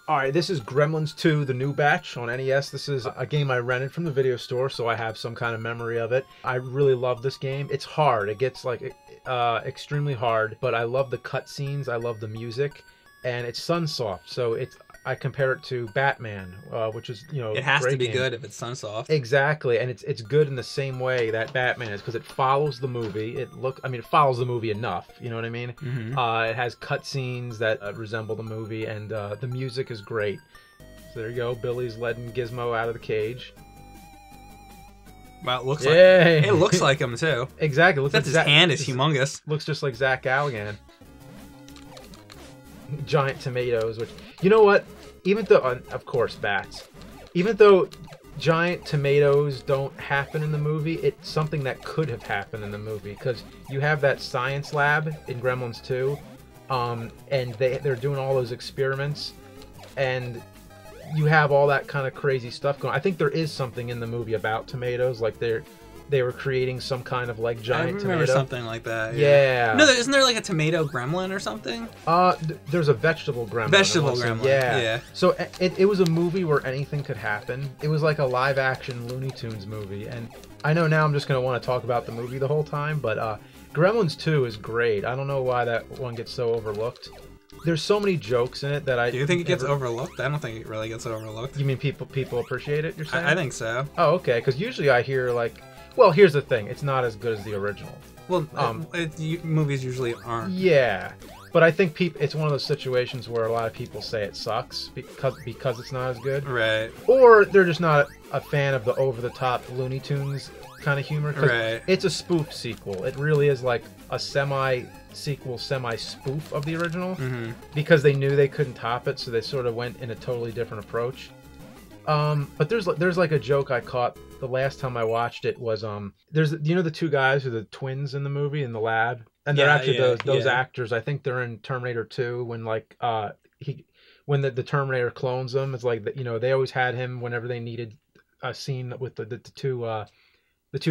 All right, this is Gremlins 2, the new batch on NES. This is a game I rented from the video store, so I have some kind of memory of it. I really love this game. It's hard. It gets like extremely hard, but I love the cutscenes. I love the music, and it's Sunsoft, so I compare it to Batman, which is, you know, it has to be game. good if it's Sunsoft. Exactly, and it's good in the same way that Batman is, because it follows the movie. It follows the movie enough. You know what I mean? Mm-hmm. It has cutscenes that resemble the movie, and the music is great. So there you go. Billy's letting Gizmo out of the cage. Well, it looks like him too. Exactly. Looks Except like his hand is humongous. Looks just like Zach Galligan. Giant tomatoes, which, you know what? Even though, of course, bats. Even though giant tomatoes don't happen in the movie, it's something that could have happened in the movie, because you have that science lab in Gremlins 2, and they're doing all those experiments, and you have all that kind of crazy stuff going on. I think there is something in the movie about tomatoes, like they were creating some kind of like giant tomato. I remember something like that. Yeah. No, isn't there like a tomato gremlin or something? There's a vegetable gremlin. Vegetable gremlin. Yeah. So it was a movie where anything could happen. It was like a live action Looney Tunes movie, and I know now I'm just gonna want to talk about the movie the whole time, but Gremlins 2 is great. I don't know why that one gets so overlooked. There's so many jokes in it that I... Do you think it gets overlooked? I don't think it really gets overlooked. You mean people appreciate it, you're saying? I think so. Oh, okay, because usually I hear like... Well, here's the thing. It's not as good as the original. Well, movies usually aren't. Yeah, but I think it's one of those situations where a lot of people say it sucks because it's not as good. Right. Or they're just not a fan of the over-the-top Looney Tunes kind of humor. Right. It's a spoof sequel. It really is like a semi-sequel, semi-spoof of the original. Mm-hmm. Because they knew they couldn't top it, so they sort of went in a totally different approach. But there's like a joke I caught the last time I watched it was there's the two guys who are the twins in the movie in the lab, and they're actually those actors. I think they're in Terminator 2 when like when the Terminator clones them. It's like they always had him whenever they needed a scene with the two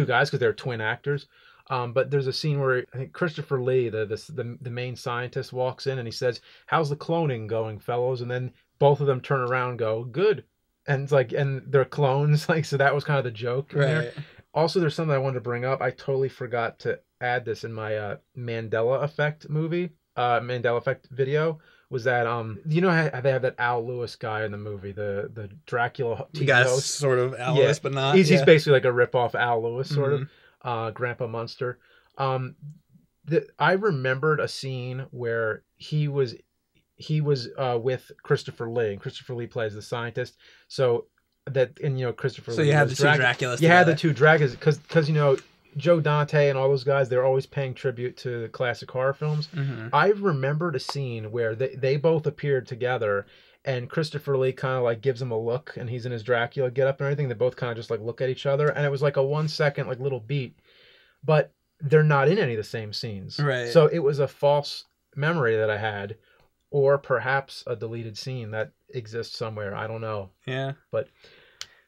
guys, because they're twin actors. But there's a scene where I think Christopher Lee, the main scientist, walks in and he says, "How's the cloning going, fellows?" And then both of them turn around and go, "Good." And it's like, and they're clones, like, so that was kind of the joke. Right. There. Also, there's something I wanted to bring up. I totally forgot to add this in my Mandela Effect Mandela Effect video. Was that you know how they have that Al Lewis guy in the movie, the Dracula TV host? Sort of Al Lewis, but not. He's basically like a rip-off Al Lewis, sort of, Grandpa Munster. I remembered a scene where he was with Christopher Lee, and Christopher Lee plays the scientist. So that, and Christopher Lee. So you had the two Draculas. You had the two Draculas because Joe Dante and all those guys, they're always paying tribute to the classic horror films. Mm-hmm. I remembered a scene where they both appeared together, and Christopher Lee kind of like gives him a look, and he's in his Dracula getup and everything. They both kind of just like look at each other, and it was like a 1 second like little beat, but they're not in any of the same scenes. Right. So it was a false memory that I had. Or perhaps a deleted scene that exists somewhere. I don't know. Yeah. But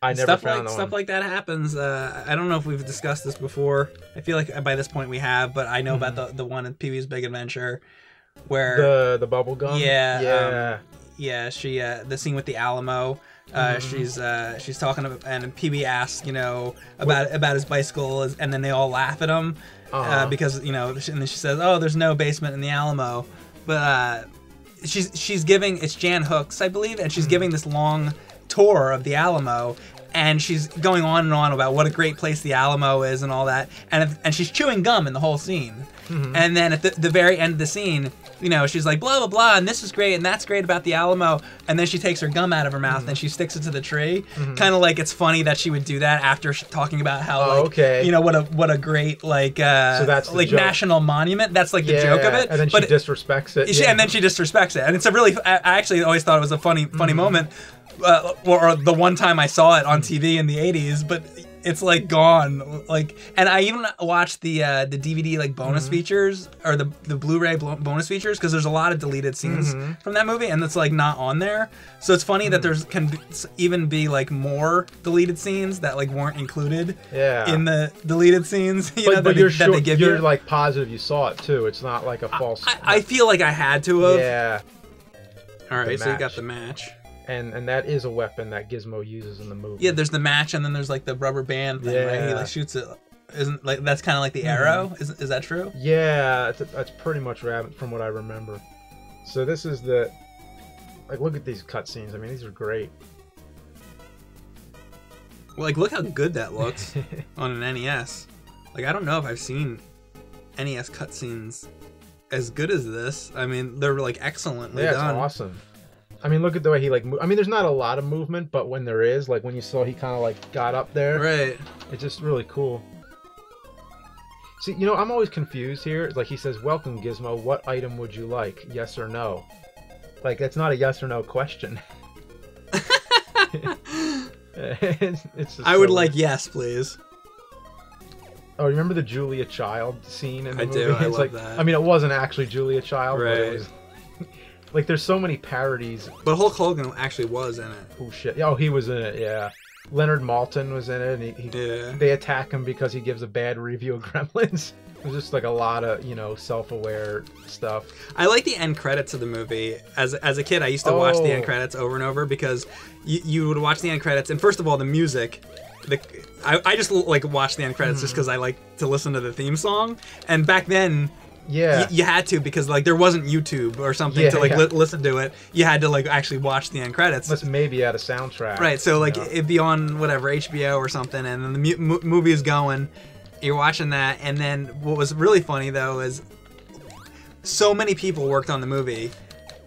I never found stuff like that happens. I don't know if we've discussed this before. I feel like by this point we have, but I know about the one in Pee-wee's Big Adventure where the bubble gum. Yeah. She the scene with the Alamo. She's talking about, and Pee-wee asks, about his bicycle, and then they all laugh at him because and then she says, "Oh, there's no basement in the Alamo," but. She's giving, it's Jan Hooks, I believe, and she's giving this long tour of the Alamo, and she's going on and on about what a great place the Alamo is and all that, and she's chewing gum in the whole scene. Mm-hmm. And then at the very end of the scene, she's like, blah, blah, blah, and this is great, and that's great about the Alamo, and then she takes her gum out of her mouth and she sticks it to the tree. Mm-hmm. Kind of like it's funny that she would do that after talking about how, what a great, so that's like joke. National monument. That's like the joke of it. And then she disrespects it. And then she disrespects it. And it's a really, I actually always thought it was a funny moment, or the one time I saw it on TV in the 80s, but it's like gone. And I even watched the DVD like bonus features, or the Blu-ray bonus features, because there's a lot of deleted scenes from that movie, and it's like not on there. So it's funny that there's even be like more deleted scenes that like weren't included in the deleted scenes. But you're like positive you saw it too. It's not like a false. I feel like I had to have. Yeah. All right, so you got the match. and that is a weapon that Gizmo uses in the movie. Yeah, there's the match, and then there's like the rubber band thing, right? He like shoots it. Isn't like that's kind of like the arrow? Is that true? Yeah, that's pretty much Rabbit from what I remember. So this is the like look at these cutscenes. I mean, these are great. Well, like look how good that looks on an NES. Like I don't know if I've seen NES cutscenes as good as this. I mean, they're like excellently done. Yeah, it's awesome. I mean, look at the way he like. I mean, there's not a lot of movement, but when there is, like when you saw he kind of like got up there, right? It's just really cool. See, you know, I'm always confused here. Like he says, "Welcome, Gizmo. What item would you like? Yes or no?" Like that's not a yes or no question. it's just I would like yes, please. Oh, remember the Julia Child scene in the movie? I do. I It's love like, that. I mean, it wasn't actually Julia Child, right? But it was. Like, there's so many parodies. But Hulk Hogan actually was in it. Oh shit! Oh, he was in it. Yeah. Leonard Maltin was in it, and they attack him because he gives a bad review of Gremlins. There's just like a lot of, you know, self-aware stuff. I like the end credits of the movie. As a kid, I used to watch the end credits over and over because you would watch the end credits, and first of all, the music. I just like watch the end credits just because I like to listen to the theme song. And back then, you had to because like there wasn't YouTube or something to like listen to it. You had to like actually watch the end credits. Unless maybe at a soundtrack. Right. So like it'd be on whatever HBO or something, and then the movie is going. You're watching that, and then what was really funny though is so many people worked on the movie.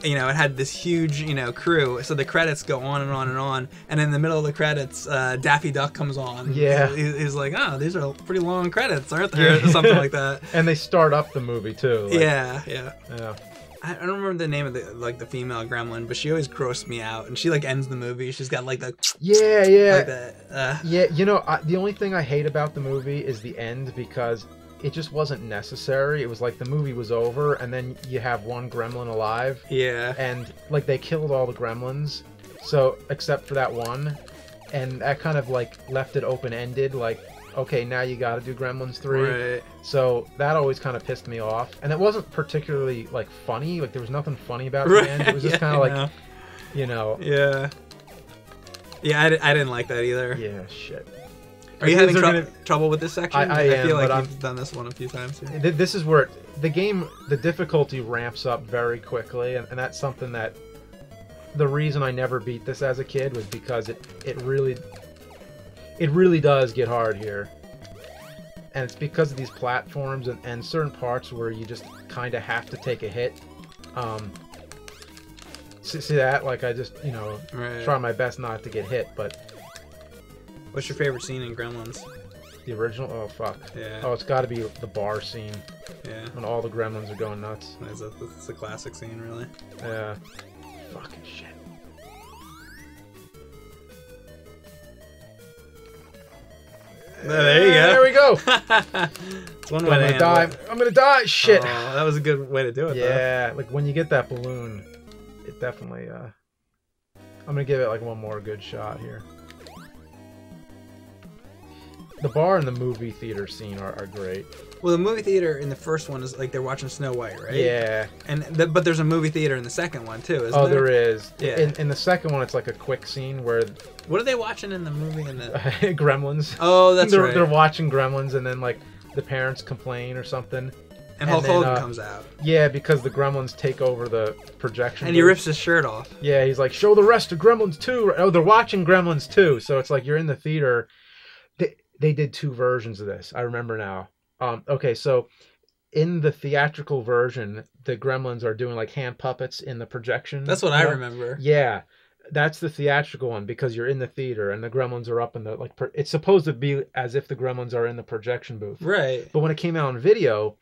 You know, it had this huge, you know, crew. So the credits go on and on and on, and in the middle of the credits, Daffy Duck comes on. Yeah, he's like, "Oh, these are pretty long credits, aren't they?" Or something like that. And they start up the movie too. Like, yeah. I don't remember the name of the female gremlin, but she always grossed me out. And she like ends the movie. She's got like the like that. Yeah. You know, the only thing I hate about the movie is the end because it just wasn't necessary. It was like the movie was over, and then you have one gremlin alive. Yeah. And like they killed all the gremlins, so except for that one, and that kind of like left it open ended. Like, okay, now you got to do Gremlins 3. Right. So that always kind of pissed me off, and it wasn't particularly like funny. Like there was nothing funny about the end. It was just kind of like, you know. Yeah. Yeah, I didn't like that either. Yeah, shit. Are you having trouble with this section? I am, feel like but you've done this one a few times. Yeah. This is where the difficulty ramps up very quickly, and that's something that the reason I never beat this as a kid was because it really does get hard here. And it's because of these platforms and certain parts where you just kind of have to take a hit. See that? Like I just, you know, try my best not to get hit, but... What's your favorite scene in Gremlins? The original? Oh, fuck. Yeah. Oh, it's got to be the bar scene. Yeah. When all the gremlins are going nuts. It's a classic scene, really. Yeah. Fucking shit. There you go. There we go. It's one way to handle die. it. I'm gonna die. Shit. Oh, that was a good way to do it. Yeah. Like when you get that balloon, it definitely. I'm gonna give it like one more good shot here. The bar and the movie theater scene are great. Well, the movie theater in the first one is like they're watching Snow White, right? Yeah. But there's a movie theater in the second one too, isn't there? Oh, there is. Yeah. In the second one, it's like a quick scene where. What are they watching in the movie? Gremlins. Oh, that's right. They're watching Gremlins, and then like the parents complain or something. And Hulk Hogan comes out. Yeah, because the Gremlins take over the projection. And he rips his shirt off. Yeah, he's like, show the rest of Gremlins 2. Oh, they're watching Gremlins 2. So it's like you're in the theater. They did two versions of this. I remember now. Okay, so in the theatrical version, the Gremlins are doing like hand puppets in the projection. That's what I remember. Yeah. That's the theatrical one because you're in the theater and the Gremlins are up in the like. It's supposed to be as if the Gremlins are in the projection booth. Right. But when it came out on video,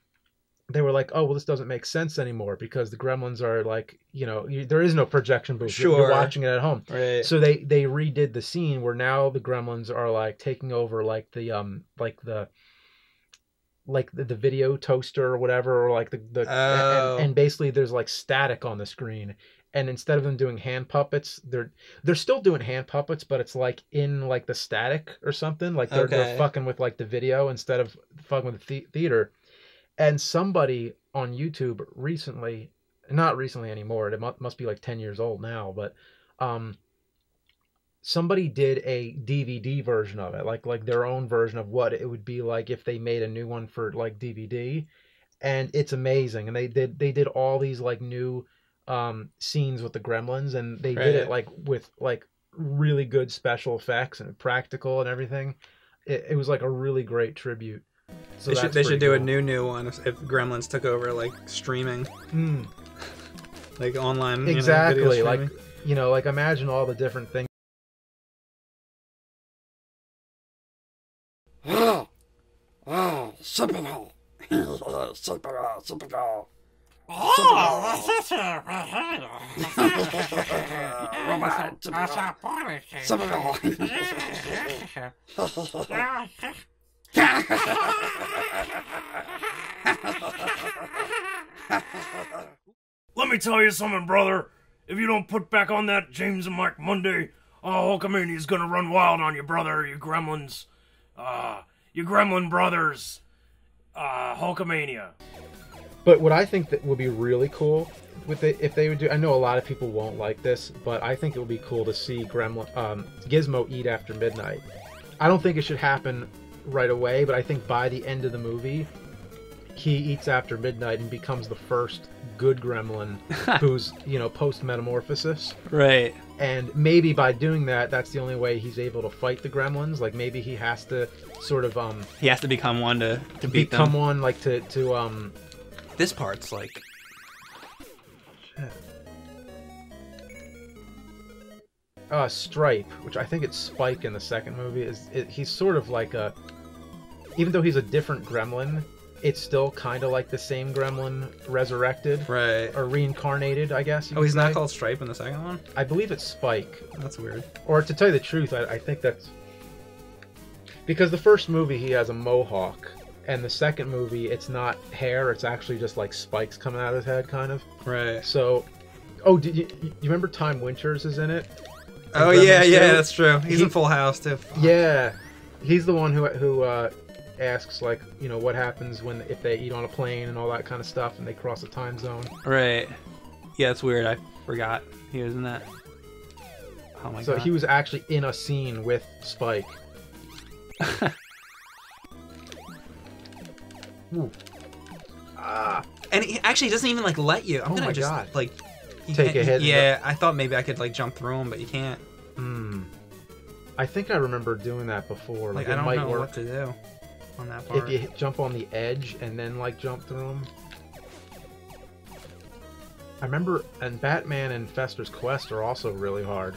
they were like, "Oh, well, this doesn't make sense anymore because the Gremlins are like, you know, there is no projection booth. Sure. You're watching it at home." Right. So they redid the scene where now the Gremlins are like taking over like the video toaster or whatever, or like and basically there's like static on the screen. And instead of them doing hand puppets, they're still doing hand puppets, but it's like in like the static or something. Like they're fucking with like the video instead of fucking with the theater. And somebody on YouTube recently, not recently anymore, it must be like 10 years old now, but somebody did a DVD version of it, like their own version of what it would be like if they made a new one for like DVD, and it's amazing. And they did all these like new scenes with the Gremlins, and they did it like with like really good special effects and practical and everything. It was like a really great tribute. So they should do a new one if Gremlins took over like streaming, like online. Exactly, like like imagine all the different things. Let me tell you something, brother. If you don't put back on that James and Mike Monday, Hulkamania's gonna run wild on you, brother, you gremlins. You gremlin brothers. Hulkamania. But what I think that would be really cool with it, if they would do, I know a lot of people won't like this, but I think it would be cool to see Gizmo eat after midnight. I don't think it should happen right away, but I think by the end of the movie, he eats after midnight and becomes the first good gremlin who's, post metamorphosis. Right. And maybe by doing that, that's the only way he's able to fight the gremlins. Like maybe he has to sort of he has to become one to beat them. Become one, like to This part's like Stripe, which I think it's Spike in the second movie, he's sort of like even though he's a different gremlin, it's still kind of like the same gremlin resurrected. Right. Or reincarnated, I guess. He's not called Stripe in the second one? I believe it's Spike. That's weird. Or to tell you the truth, I think that's... Because the first movie, he has a mohawk. And the second movie, it's not hair, it's actually just like spikes coming out of his head, kind of. Right. So... Oh, did you remember Time Winters is in it? Oh, yeah, that's true. He's in Full House, too. Yeah. He's the one who asks, like, what happens if they eat on a plane and all that kind of stuff and they cross a time zone. Right. Yeah, it's weird. I forgot he was in that. Oh my god. So he was actually in a scene with Spike. And he actually doesn't even like let you. I'm gonna just God. like take a hit. Yeah, I thought maybe I could like jump through him, but you can't. I think I remember doing that before. Like I don't know what to do on that part. If you jump on the edge and then like jump through them. I remember, and Batman and Fester's Quest are also really hard.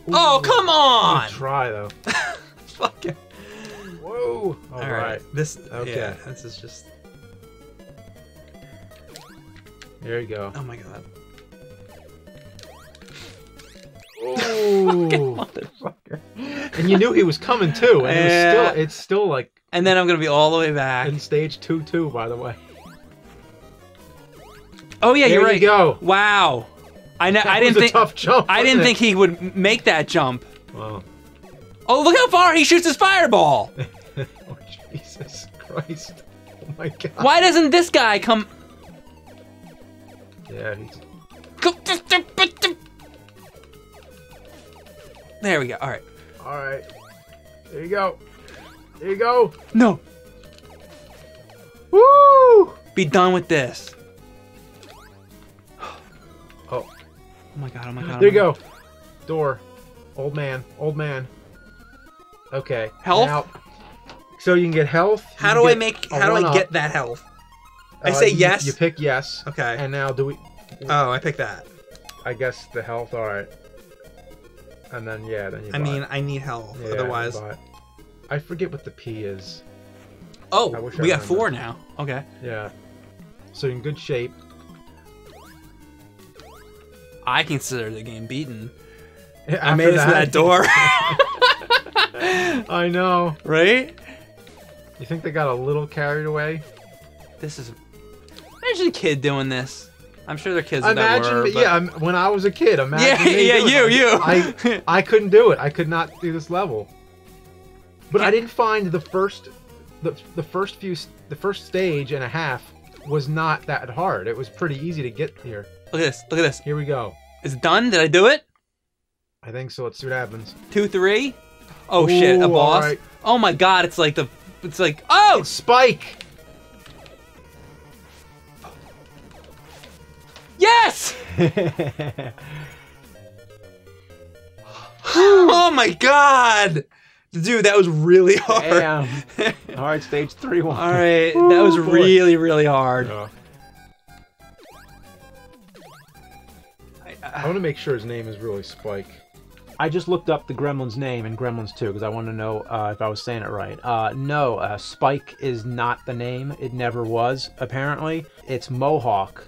Ooh, oh, come on! Good try though. Fuck it. Whoa! All right. Okay. Yeah, this is just. There you go. Oh my god. Ooh. Motherfucker. And you knew he was coming too, and it's still like. And then I'm gonna be all the way back. In stage 2, by the way. Oh yeah, you're right. There you go. Wow. I know. I didn't think. Tough jump. I didn't think he would make that jump. Wow. Oh, look how far he shoots his fireball. Oh Jesus Christ! Oh my God. Why doesn't this guy come? Yeah, he's... There we go. All right. All right. There you go. There you go. No. Woo! Be done with this. Oh. Oh my god. Oh my god. There you go. Door. Old man. Old man. Okay. Health? Now, so you can get health. How do I get that health? I say yes. You pick yes. Okay. And now do we... Oh, I pick that. I guess the health, alright. And then, yeah, then you buy mean, I need health, yeah, otherwise... I forget what the P is. Oh, we got 4 now. Okay. Yeah. So you're in good shape. I consider the game beaten. After I made it to that door. I know. Right? You think they got a little carried away? This is... Imagine a kid doing this. I'm sure their kids that were, but... Yeah, when I was a kid, imagine you. I couldn't do it. I could not do this level. But I didn't find the first stage and a half was not that hard. It was pretty easy to get here. Look at this. Look at this. Here we go. Is it done? Did I do it? I think so. Let's see what happens. 2, 3. Oh shit! A Ooh, boss. alright. Oh my god! It's like oh! Spike! Yes! Oh my god! Dude, that was really hard. Damn. All right, stage 3-1. All right, that was boy. really, really hard. I want to make sure his name is really Spike. I just looked up the Gremlins name in Gremlins 2 because I wanted to know if I was saying it right. No, Spike is not the name. It never was, apparently. It's Mohawk.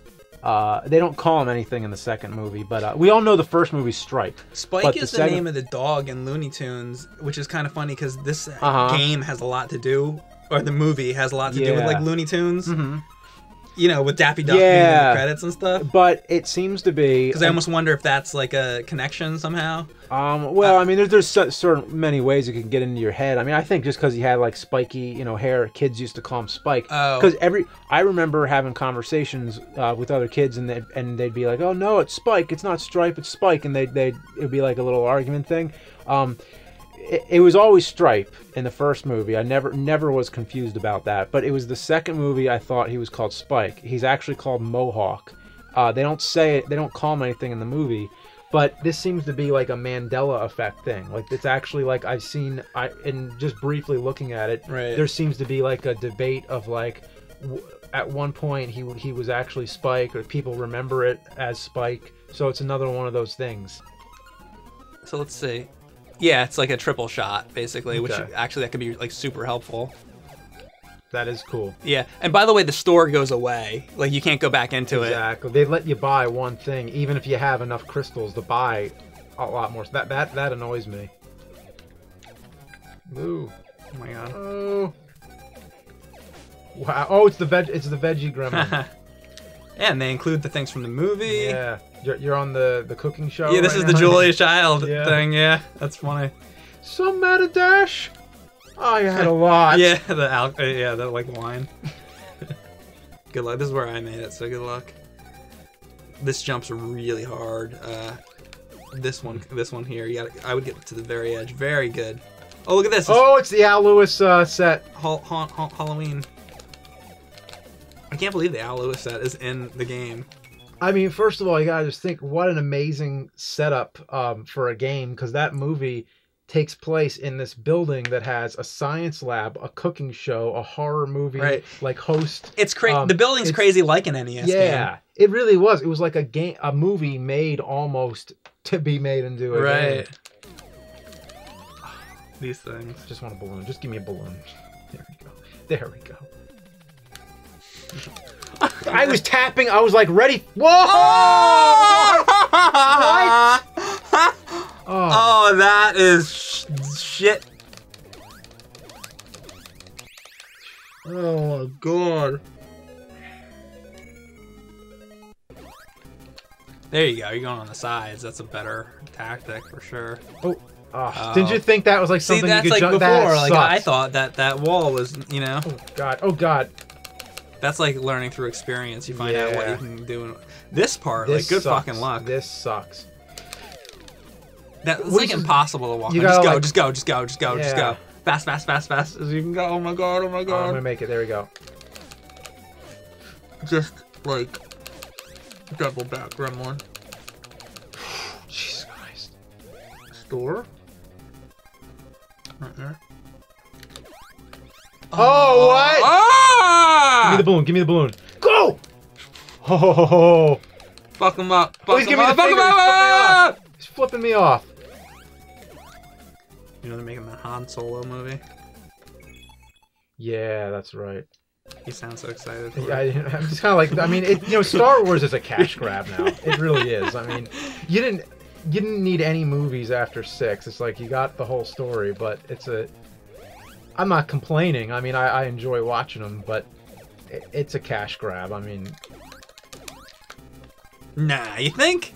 They don't call him anything in the second movie, but we all know the first movie's Stripe. Spike is the name of the dog in Looney Tunes, which is kind of funny because this game has a lot to do, or the movie has a lot to do with like Looney Tunes. Mm-hmm. You know, with Daffy Duck being in the credits and stuff. But it seems to be... Because I almost wonder if that's like a connection somehow. Well, I mean, there's certain many ways it can get into your head. I mean, I think just because he had like spiky, you know, hair, kids used to call him Spike. Because I remember having conversations with other kids, and they'd be like, "Oh no, it's Spike. It's not Stripe. It's Spike," and it'd be like a little argument thing. It was always Stripe in the first movie. I never was confused about that. But it was the second movie I thought he was called Spike. He's actually called Mohawk. They don't say it. They don't call him anything in the movie. But this seems to be like a Mandela effect thing. Like it's actually like I've seen. And just briefly looking at it, there seems to be like a debate of like, at one point he was actually Spike, or people remember it as Spike. So it's another one of those things. So let's see. Yeah, it's like a triple shot, basically, which Okay. actually that could be like super helpful. That is cool. Yeah, and by the way, the store goes away. Like you can't go back into it. Exactly. They let you buy one thing, even if you have enough crystals to buy a lot more. That annoys me. Ooh. Oh my god. Oh. Wow. Oh, it's the veggie gremlin. Yeah, and they include the things from the movie. Yeah. You're on the cooking show. Yeah, this right is the now? Julia Child Yeah. thing. Yeah, that's funny. Some mad a dash. Oh, you had a lot. Yeah, the like wine. Good luck. This is where I made it, so good luck. This jumps really hard. This one here. I would get to the very edge. Very good. Oh, look at this. Oh, it's the Al Lewis set. Halloween. I can't believe the Al Lewis set is in the game. I mean, first of all, you gotta just think what an amazing setup for a game, because that movie takes place in this building that has a science lab, a cooking show, a horror movie, like host. It's crazy. The building's crazy, like an NES game. It really was. It was like a movie made almost to be made into a game. These things. Just want a balloon. Just give me a balloon. There we go. There we go. I was tapping. I was like ready. Whoa! What? Oh, that is shit. Oh my god. There you go. You're going on the sides. That's a better tactic for sure. Oh, didn't you think that was like something that's you could like jump? before. That like sucks. I thought that wall was, you know. Oh god. Oh god. That's like learning through experience. You find out what you can do. In this part, This like good sucks. fucking luck. This sucks. That's like impossible to walk. You Just gotta, go, like- just go, just go, just go, just Yeah. go. Fast as you can go. Oh my god, oh my Oh, I'm god. gonna make it. There we go. Just like double back gremlin. Jesus Christ. Store. Right there. Oh, what? Ah! Give me the balloon. Give me the balloon. Go! Oh, Fuck him up. oh, Fuck he's him giving me up. the Fuck him finger. up. He's flipping me off. You know they're making the Han Solo movie. Yeah, that's right. He sounds so excited. For Yeah, it. I'm just kind of like, I mean, Star Wars is a cash grab now. It really is. I mean, you didn't need any movies after 6. It's like you got the whole story, but I'm not complaining. I mean, I enjoy watching them, but it's a cash grab. I mean, Nah, you think?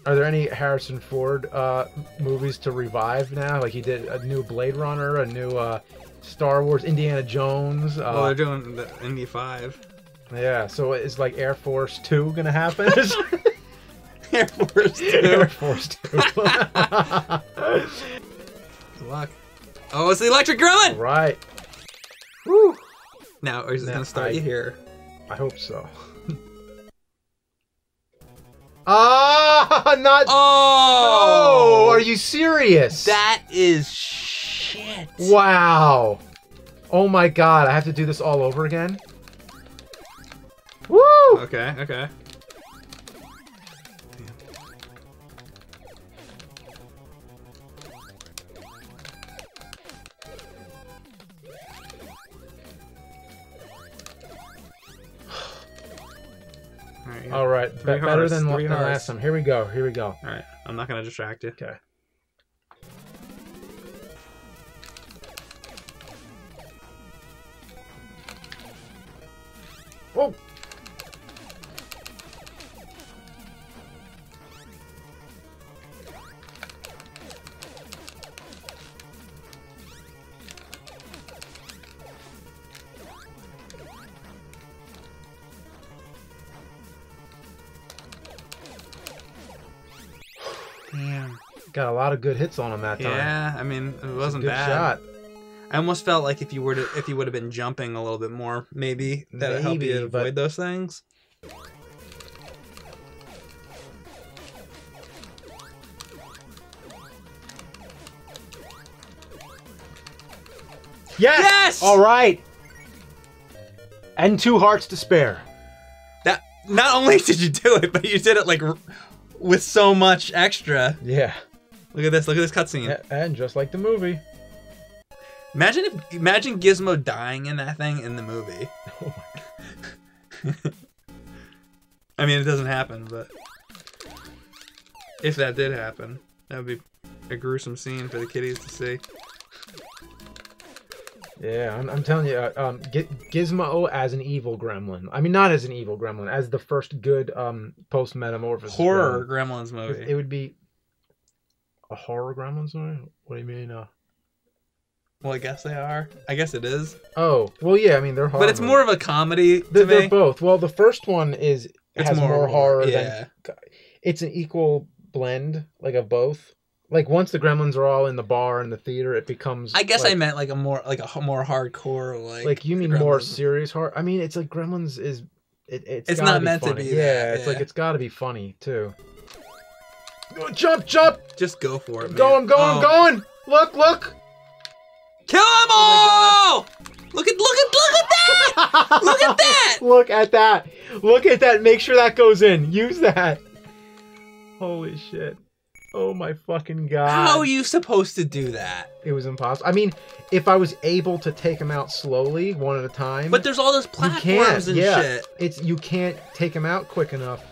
are there any Harrison Ford movies to revive now? Like he did a new Blade Runner, a new Star Wars, Indiana Jones. Well, they're doing the Indy 5. Yeah, so is like Air Force 2 gonna happen? Air Force 2. Air Force 2. Good luck. Oh, it's the electric gremlin! All right. Woo! Now, is it Now, going to start you here? I hope so. Ah, not. Oh! Oh, are you serious? That is shit. Wow. Oh my god, I have to do this all over again? Woo! Okay, okay. All right, better than last time. Here we go. Here we go. All right, I'm not gonna distract you. Okay. Oh. Damn. Got a lot of good hits on him that time. Yeah, I mean, it wasn't Good bad. shot. I almost felt like if you would have been jumping a little bit more, maybe that would help you avoid those things. Yes! Yes! All right. And 2 hearts to spare. That not only did you do it, but you did it like with so much extra. Yeah. Look at this cutscene. And just like the movie. Imagine Gizmo dying in that thing in the movie. Oh my god. I mean, it doesn't happen, but if that did happen, that would be a gruesome scene for the kiddies to see. Yeah, I'm telling you, Gizmo as an evil gremlin. I mean, not as an evil gremlin, as the first good post-metamorphosis Horror Gremlins movie. It would be a horror Gremlins movie? What do you mean? Well, I guess they are. I guess it is. Oh, well, yeah. I mean, they're horror. But it's more of a comedy to they're me. both. Well, the first one has more horror yeah. than. It's an equal blend, like of both. Like once the Gremlins are all in the bar and the theater, it becomes. I guess like, I meant like a more hardcore like. Like you mean Gremlins. more serious horror? I mean, it's like Gremlins is. It's not meant funny. to be. Yeah, it's like it's got to be funny too. Jump! Just go for it. Man. I'm going! Look! Kill them all! Look at that! Look at that! Look at that! Make sure that goes in. Use that. Holy shit! Oh my fucking god! How are you supposed to do that? It was impossible. I mean, if I was able to take them out slowly, one at a time. But there's all those platforms and shit. You can't take them out quick enough.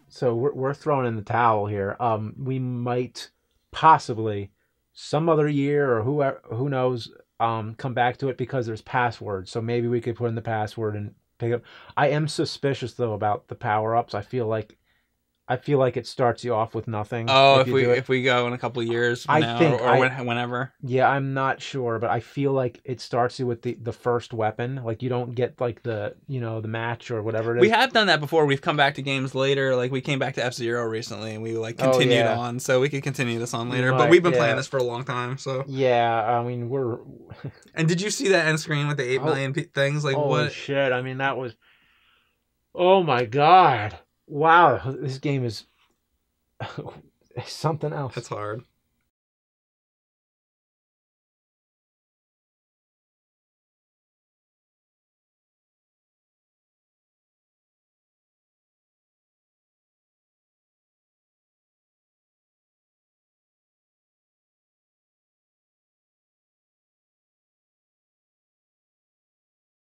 So we're throwing in the towel here. We might possibly some other year or who knows come back to it because there's passwords. So maybe we could put in the password and pick up. I am suspicious though about the power-ups. I feel like it starts you off with nothing. Oh, if we go in a couple years from now, whenever. Yeah, I'm not sure, but I feel like it starts you with the first weapon. Like you don't get like the the match or whatever it is. We have done that before. We've come back to games later. Like we came back to F-Zero recently, and we like continued on. So we could continue this on later. But we've been playing this for a long time. So yeah, I mean we're. And did you see that end screen with the 8 million things? Like holy shit! I mean that was. Oh my god. Wow, this game is something else. That's hard.